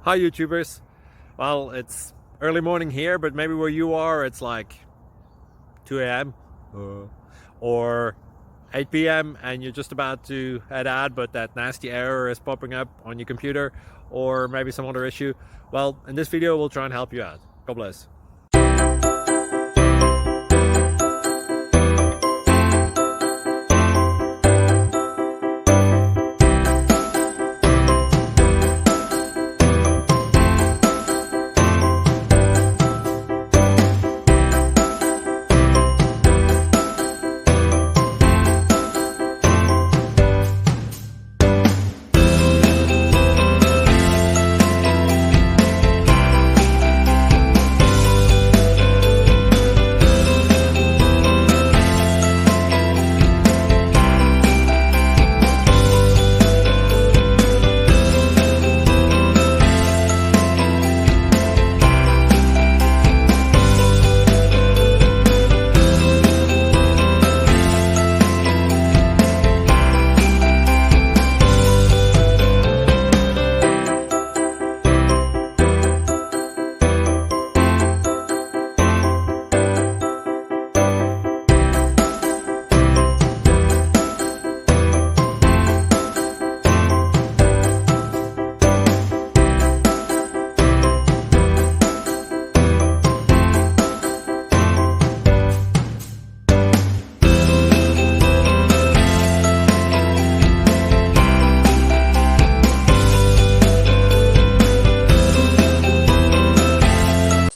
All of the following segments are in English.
Hi YouTubers. Well, it's early morning here, but maybe where you are it's like 2 a.m. or 8 p.m. and you're just about to head out, but that nasty error is popping up on your computer, or maybe some other issue. Well, in this video we'll try and help you out. God bless.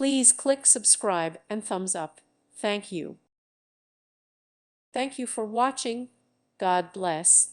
Please click subscribe and thumbs up. Thank you. Thank you for watching. God bless.